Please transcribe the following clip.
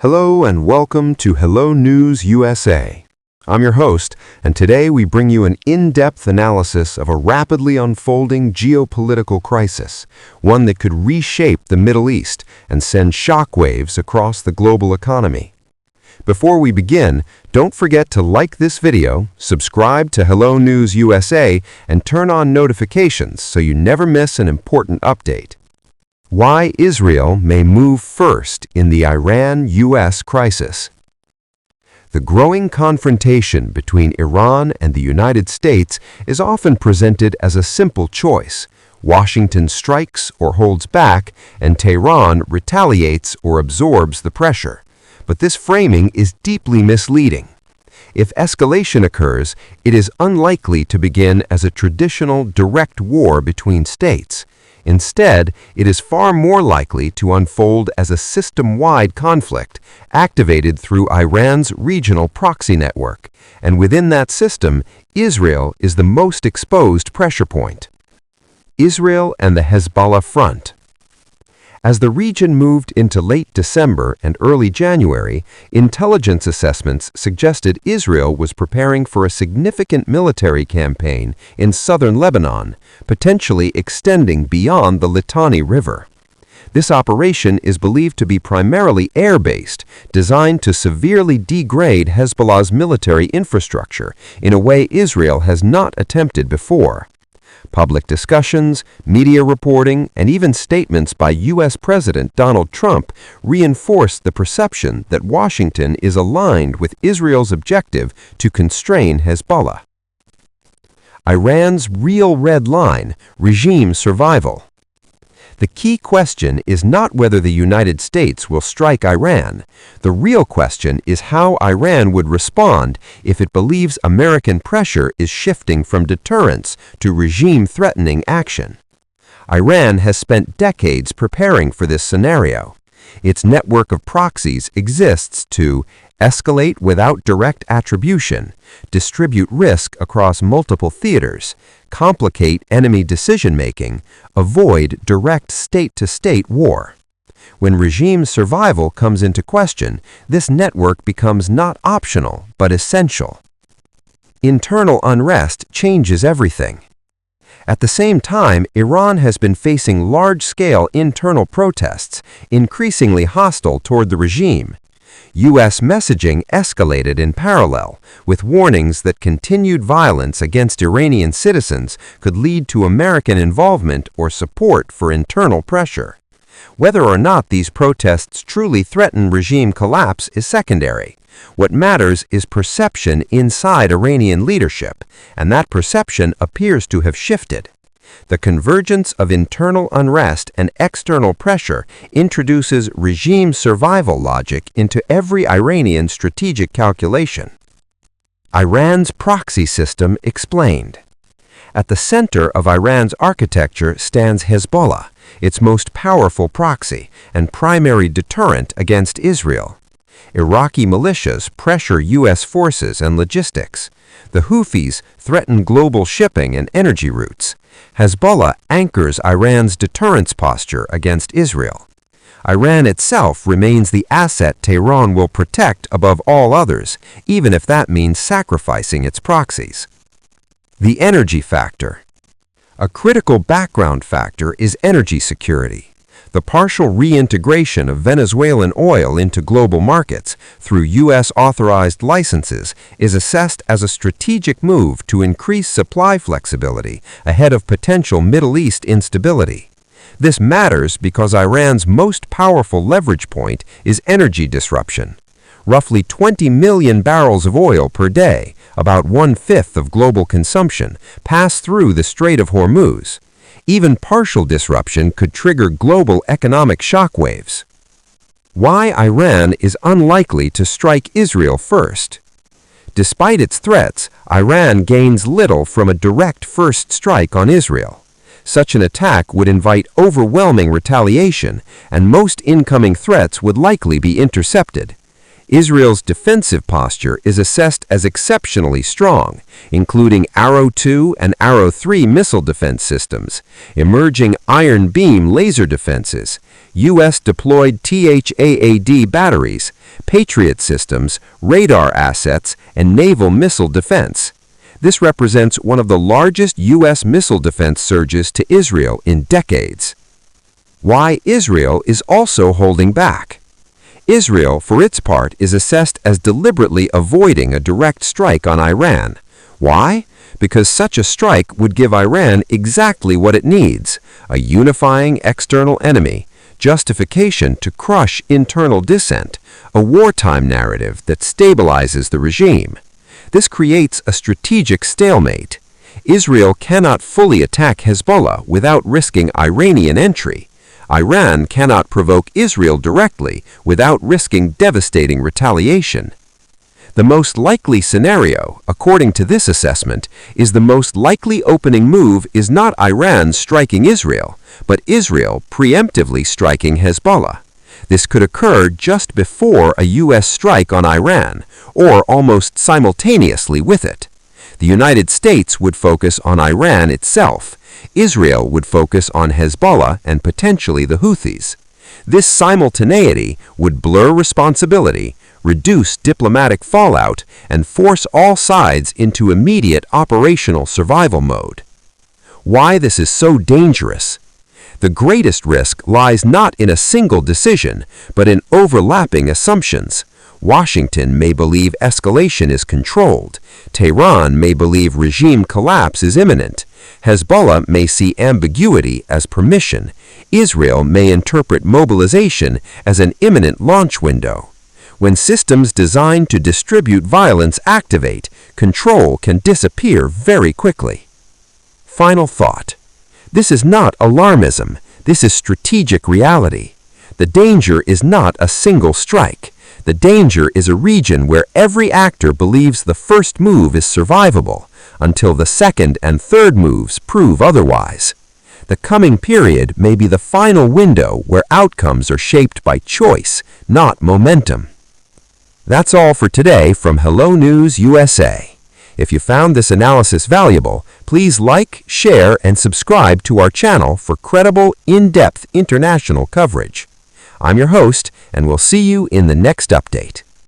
Hello and welcome to Hello News USA. I'm your host, and today we bring you an in-depth analysis of a rapidly unfolding geopolitical crisis, one that could reshape the Middle East and send shockwaves across the global economy. Before we begin, don't forget to like this video, subscribe to Hello News USA, and turn on notifications so you never miss an important update. Why Israel may move first in the Iran-US crisis. The growing confrontation between Iran and the United States is often presented as a simple choice. Washington strikes or holds back, and Tehran retaliates or absorbs the pressure. But this framing is deeply misleading. If escalation occurs, it is unlikely to begin as a traditional direct war between states. Instead, it is far more likely to unfold as a system-wide conflict activated through Iran's regional proxy network, and within that system, Israel is the most exposed pressure point. Israel and the Hezbollah front. As the region moved into late December and early January, intelligence assessments suggested Israel was preparing for a significant military campaign in southern Lebanon, potentially extending beyond the Litani River. This operation is believed to be primarily air-based, designed to severely degrade Hezbollah's military infrastructure in a way Israel has not attempted before. Public discussions, media reporting, and even statements by U.S. President Donald Trump reinforced the perception that Washington is aligned with Israel's objective to constrain Hezbollah. Iran's real red line, regime survival. The key question is not whether the United States will strike Iran. The real question is how Iran would respond if it believes American pressure is shifting from deterrence to regime-threatening action. Iran has spent decades preparing for this scenario. Its network of proxies exists to escalate without direct attribution, distribute risk across multiple theaters, complicate enemy decision-making, avoid direct state-to-state war. When regime survival comes into question, this network becomes not optional but essential. Internal unrest changes everything. At the same time, Iran has been facing large-scale internal protests, increasingly hostile toward the regime. U.S. messaging escalated in parallel, with warnings that continued violence against Iranian citizens could lead to American involvement or support for internal pressure. Whether or not these protests truly threaten regime collapse is secondary. What matters is perception inside Iranian leadership, and that perception appears to have shifted. The convergence of internal unrest and external pressure introduces regime survival logic into every Iranian strategic calculation. Iran's proxy system explained. At the center of Iran's architecture stands Hezbollah, its most powerful proxy and primary deterrent against Israel. Iraqi militias pressure U.S. forces and logistics. The Houthis threaten global shipping and energy routes. Hezbollah anchors Iran's deterrence posture against Israel. Iran itself remains the asset Tehran will protect above all others, even if that means sacrificing its proxies. The energy factor. A critical background factor is energy security. The partial reintegration of Venezuelan oil into global markets through U.S.-authorized licenses is assessed as a strategic move to increase supply flexibility ahead of potential Middle East instability. This matters because Iran's most powerful leverage point is energy disruption. Roughly 20 million barrels of oil per day, about 1/5 of global consumption, pass through the Strait of Hormuz. Even partial disruption could trigger global economic shockwaves. Why Iran is unlikely to strike Israel first. Despite its threats, Iran gains little from a direct first strike on Israel. Such an attack would invite overwhelming retaliation, and most incoming threats would likely be intercepted. Israel's defensive posture is assessed as exceptionally strong, including Arrow 2 and Arrow 3 missile defense systems, emerging Iron Beam laser defenses, U.S. deployed THAAD batteries, Patriot systems, radar assets, and naval missile defense. This represents one of the largest U.S. missile defense surges to Israel in decades. Why Israel is also holding back. Israel, for its part, is assessed as deliberately avoiding a direct strike on Iran. Why? Because such a strike would give Iran exactly what it needs: a unifying external enemy, justification to crush internal dissent, a wartime narrative that stabilizes the regime. This creates a strategic stalemate. Israel cannot fully attack Hezbollah without risking Iranian entry. Iran cannot provoke Israel directly without risking devastating retaliation. The most likely scenario, according to this assessment, is the most likely opening move is not Iran striking Israel, but Israel preemptively striking Hezbollah. This could occur just before a U.S. strike on Iran, or almost simultaneously with it. The United States would focus on Iran itself. Israel would focus on Hezbollah and potentially the Houthis. This simultaneity would blur responsibility, reduce diplomatic fallout, and force all sides into immediate operational survival mode. Why this is so dangerous? The greatest risk lies not in a single decision, but in overlapping assumptions. Washington may believe escalation is controlled. Tehran may believe regime collapse is imminent. Hezbollah may see ambiguity as permission. Israel may interpret mobilization as an imminent launch window. When systems designed to distribute violence activate, control can disappear very quickly. Final thought. This is not alarmism. This is strategic reality. The danger is not a single strike. The danger is a region where every actor believes the first move is survivable, until the second and third moves prove otherwise. The coming period may be the final window where outcomes are shaped by choice, not momentum. That's all for today from Hello News USA. If you found this analysis valuable, please like, share, and subscribe to our channel for credible, in-depth international coverage. I'm your host, and we'll see you in the next update.